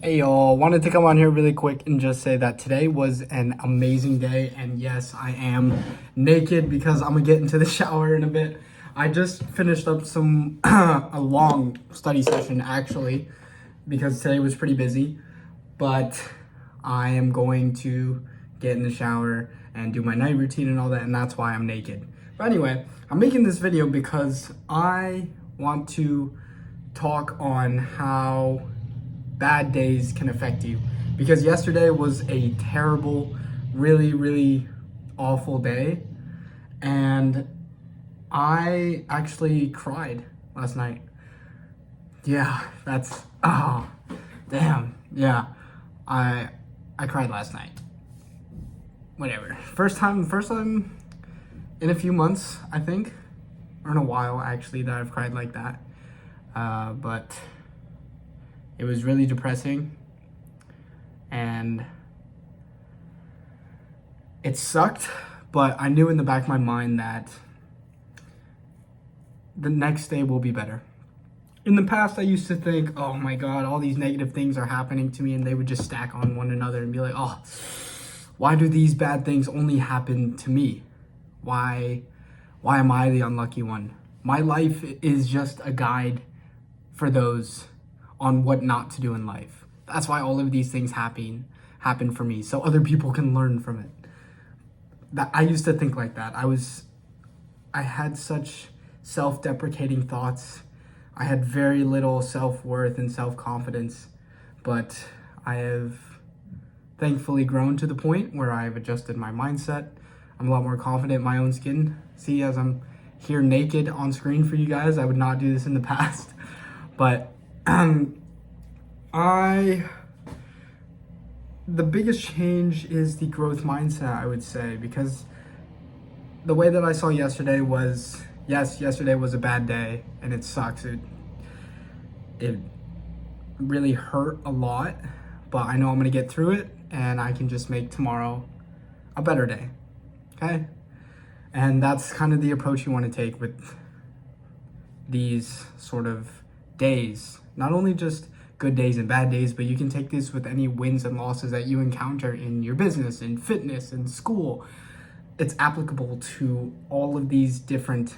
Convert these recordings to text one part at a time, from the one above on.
Hey y'all, wanted to come on here really quick and just say that today was an amazing day, and yes, I am naked because I'm gonna get into the shower in a bit. I just finished up a long study session actually because today was pretty busy, but I am going to get in the shower and do my night routine and all that, and that's why I'm naked. But anyway, I'm making this video because I want to talk on how bad days can affect you, because yesterday was a terrible, really awful day, and I actually cried last night. Yeah, that's damn. Yeah, I cried last night. Whatever. First time in a few months, I think, or in a while actually, that I've cried like that. But it was really depressing, and it sucked, but I knew in the back of my mind that the next day will be better. In the past, I used to think, oh my God, all these negative things are happening to me, and they would just stack on one another and be like, oh, why do these bad things only happen to me? Why am I the unlucky one? My life is just a guide for those on what not to do in life. That's why all of these things happen for me, so other people can learn from it. That I used to think like that. I had such self-deprecating thoughts. I had very little self-worth and self-confidence, but I have thankfully grown to the point where I've adjusted my mindset. I'm a lot more confident in my own skin. See, as I'm here naked on screen for you guys, I would not do this in the past. But the biggest change is the growth mindset, I would say, because the way that I saw yesterday was, yes, yesterday was a bad day and it sucks. It really hurt a lot, but I know I'm gonna get through it and I can just make tomorrow a better day, okay? And that's kind of the approach you want to take with these sort of days. Not only just good days and bad days, but you can take this with any wins and losses that you encounter in your business, in fitness, in school. It's applicable to all of these different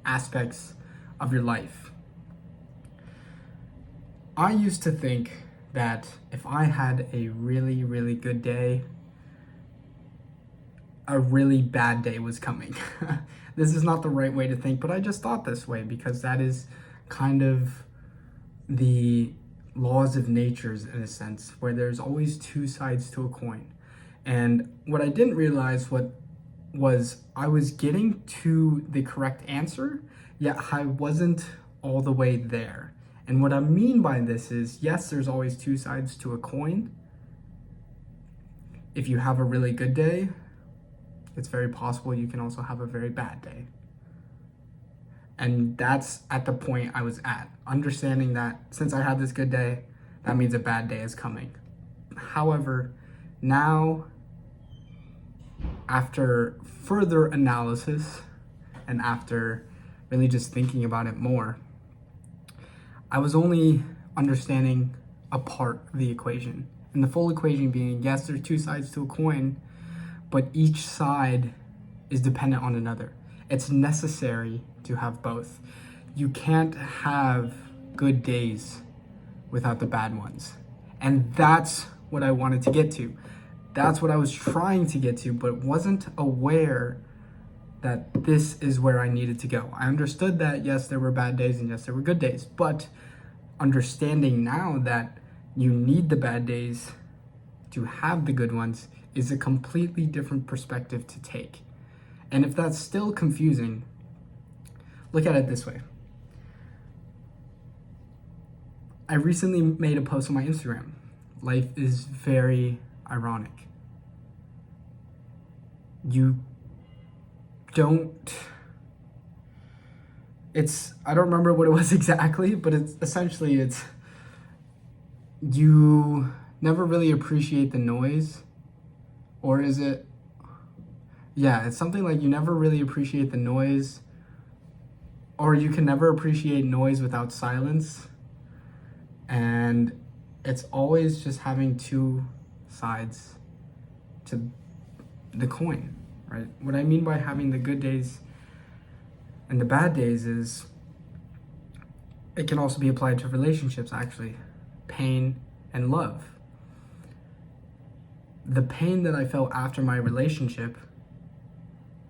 aspects of your life. I used to think that if I had a really good day, a really bad day was coming. This is not the right way to think, but I just thought this way because that is kind of the laws of nature in a sense, where there's always two sides to a coin. And what I didn't realize was I was getting to the correct answer, yet I wasn't all the way there. And what I mean by this is, yes, there's always two sides to a coin. If you have a really good day, it's very possible you can also have a very bad day. And that's at the point I was at, understanding that since I had this good day, that means a bad day is coming. However, now, after further analysis and after really just thinking about it more, I was only understanding a part of the equation. And the full equation being, yes, there's two sides to a coin, but each side is dependent on another. It's necessary to have both. You can't have good days without the bad ones. And that's what I wanted to get to. That's what I was trying to get to, but wasn't aware that this is where I needed to go. I understood that, yes, there were bad days and yes, there were good days, but understanding now that you need the bad days to have the good ones is a completely different perspective to take. And if that's still confusing, look at it this way. I recently made a post on my Instagram. Life is very ironic. You don't, I don't remember what it was exactly, but it's you never really appreciate the noise, or is it, yeah, it's something like you never really appreciate the noise, or you can never appreciate noise without silence. And it's always just having two sides to the coin, right? What I mean by having the good days and the bad days is it can also be applied to relationships, actually. Pain and love. The pain that I felt after my relationship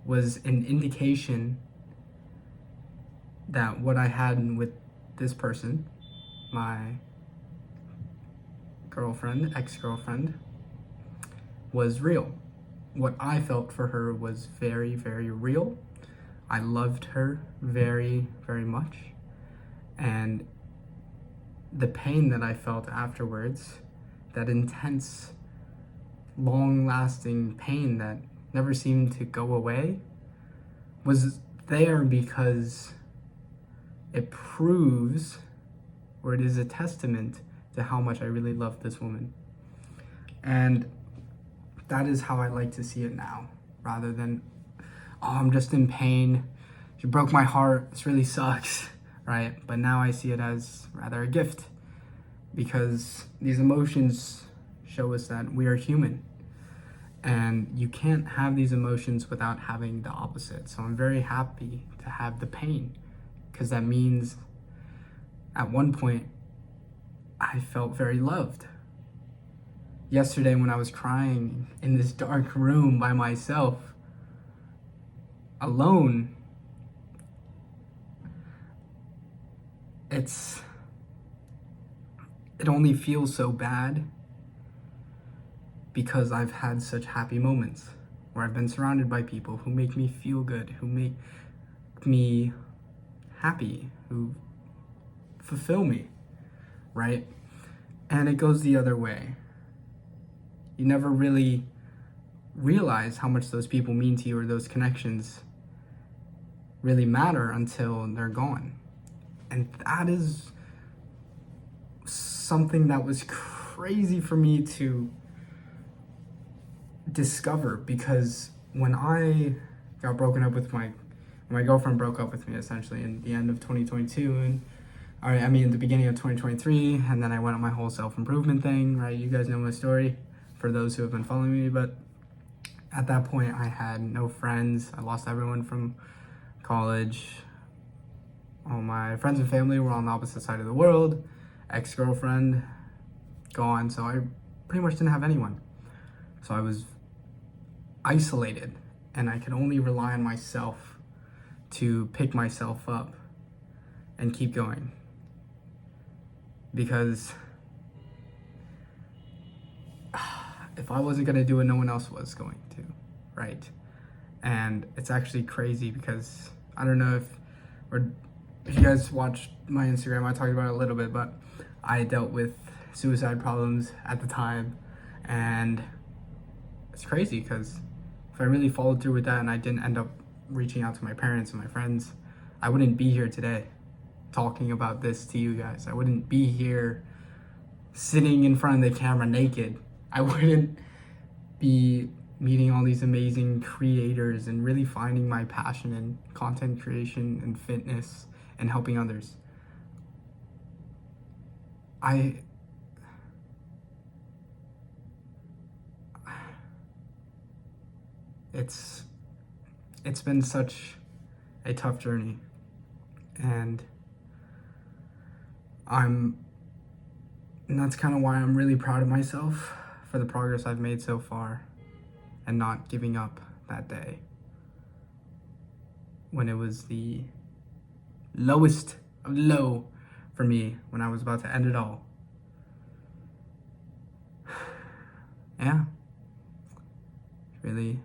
was an indication that what I had with this person, my girlfriend, ex-girlfriend, was real. What I felt for her was very, very real. I loved her very, very much. And the pain that I felt afterwards, that intense, long-lasting pain that never seemed to go away, was there because it proves, or it is a testament to how much I really loved this woman. And that is how I like to see it now, rather than, oh, I'm just in pain. She broke my heart. This really sucks, right? But now I see it as rather a gift, because these emotions show us that we are human. And you can't have these emotions without having the opposite. So I'm very happy to have the pain, because that means at one point I felt very loved. Yesterday when I was crying in this dark room by myself, alone, it only feels so bad because I've had such happy moments where I've been surrounded by people who make me feel good, who make me happy, who fulfill me, right? And it goes the other way. You never really realize how much those people mean to you, or those connections really matter, until they're gone. And that is something that was crazy for me to discover, because when I got broken up with my girlfriend broke up with me essentially in the end of 2022, and the beginning of 2023, and then I went on my whole self-improvement thing, right? You guys know my story, for those who have been following me. But at that point I had no friends. I lost everyone from college. All my friends and family were on the opposite side of the world. Ex-girlfriend gone, so I pretty much didn't have anyone. So I was isolated, and I could only rely on myself to pick myself up and keep going, because if I wasn't gonna do it, no one else was going to, right? And it's actually crazy, because I don't know if you guys watched my Instagram, I talked about it a little bit, but I dealt with suicide problems at the time, and it's crazy because if I really followed through with that and I didn't end up reaching out to my parents and my friends, I wouldn't be here today talking about this to you guys. I wouldn't be here sitting in front of the camera naked. I wouldn't be meeting all these amazing creators and really finding my passion in content creation and fitness and helping others. It's been such a tough journey, and that's kind of why I'm really proud of myself for the progress I've made so far, and not giving up that day when it was the lowest of low for me, when I was about to end it all. Yeah, really,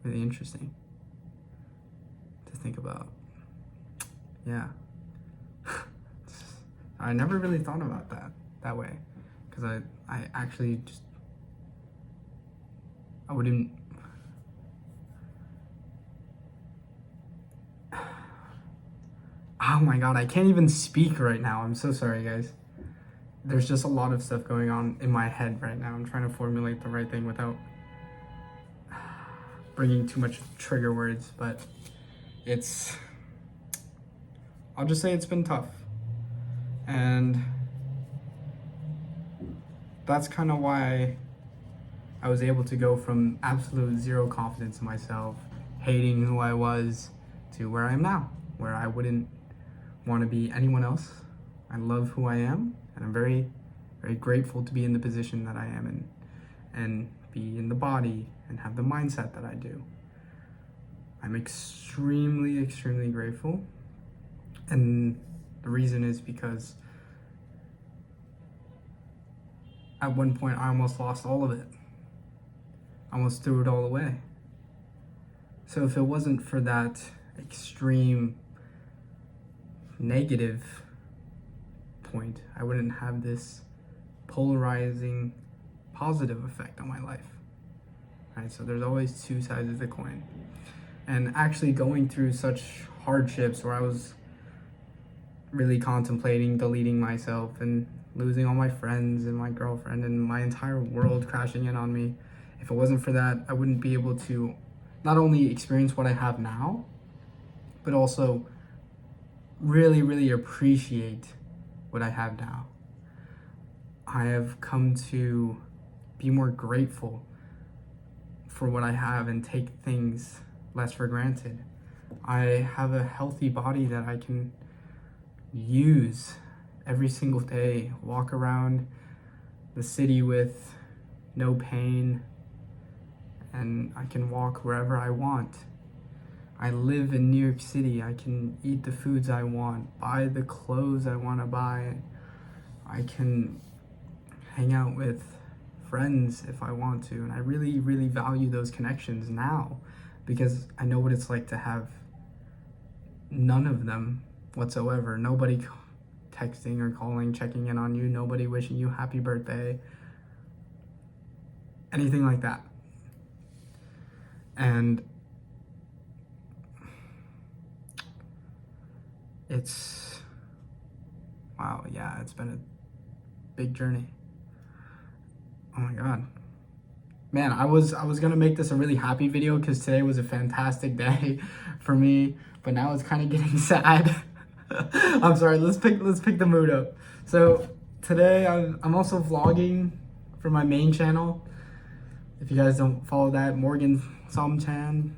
really interesting to think about. Yeah. I never really thought about that way, because I actually just, I wouldn't, oh my god, I can't even speak right now. I'm so sorry, guys. There's just a lot of stuff going on in my head right now. I'm trying to formulate the right thing without bringing too much trigger words, but I'll just say it's been tough. And that's kind of why I was able to go from absolute zero confidence in myself, hating who I was, to where I am now, where I wouldn't want to be anyone else. I love who I am, and I'm very, very grateful to be in the position that I am in, and be in the body and have the mindset that I do. I'm extremely, extremely grateful. And the reason is because at one point I almost lost all of it. I almost threw it all away. So if it wasn't for that extreme negative point, I wouldn't have this polarizing positive effect on my life. Right? So there's always two sides of the coin. And actually going through such hardships where I was really contemplating deleting myself and losing all my friends and my girlfriend and my entire world crashing in on me, if it wasn't for that, I wouldn't be able to not only experience what I have now, but also really, really appreciate what I have now. I have come to be more grateful for what I have and take things less for granted. I have a healthy body that I can use every single day, walk around the city with no pain, and I can walk wherever I want. I live in New York City. I can eat the foods I want, buy the clothes I want to buy. I can hang out with friends if I want to, and I really, really value those connections now because I know what it's like to have none of them whatsoever. Nobody texting or calling, checking in on you, nobody wishing you happy birthday, anything like that. And it's, wow, yeah, it's been a big journey. Oh my God. Man, I was gonna make this a really happy video because today was a fantastic day for me, but now it's kind of getting sad. I'm sorry, let's pick the mood up. So today I'm also vlogging for my main channel. If you guys don't follow that, Morgan Somchan,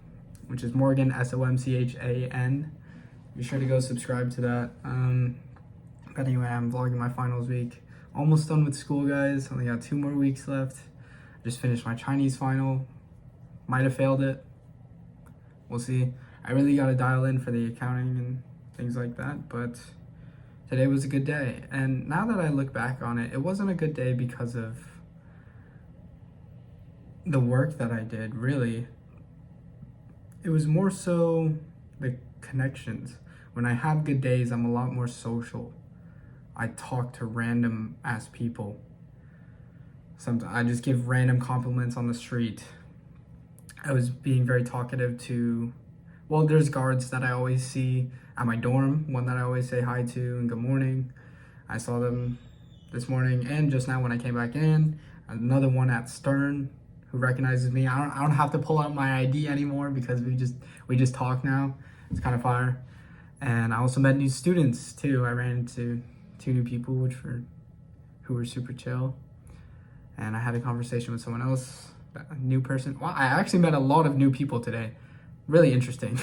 which is Morgan Somchan. Be sure to go subscribe to that. But anyway, I'm vlogging my finals week. Almost done with school, guys. Only got 2 more weeks left. Just finished my Chinese final. Might have failed it. We'll see. I really got to dial in for the accounting and things like that, but today was a good day. And now that I look back on it, it wasn't a good day because of the work that I did, really. It was more so the connections. When I have good days, I'm a lot more social. I talk to random ass people. Sometimes I just give random compliments on the street. I was being very talkative to, well, there's guards that I always see at my dorm, one that I always say hi to and good morning. I saw them this morning and just now when I came back in. Another one at Stern who recognizes me. I don't have to pull out my ID anymore because we just talk now. It's kind of fire. And I also met new students too. I ran into 2 new people who were super chill. And I had a conversation with someone else, a new person. Wow, I actually met a lot of new people today. Really interesting.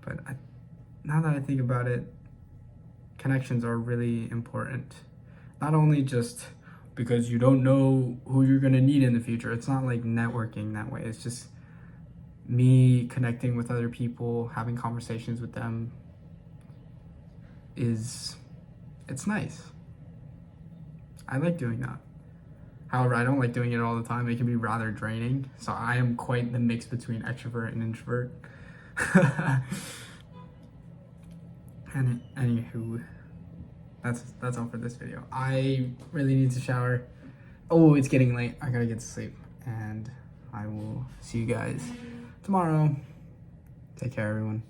But now that I think about it, connections are really important. Not only just because you don't know who you're gonna need in the future. It's not like networking that way. It's just me connecting with other people, having conversations with them it's nice. I like doing that. However, I don't like doing it all the time. It can be rather draining. So I am quite the mix between extrovert and introvert. And anywho, that's all for this video. I really need to shower. Oh, it's getting late. I gotta get to sleep. And I will see you guys tomorrow. Take care, everyone.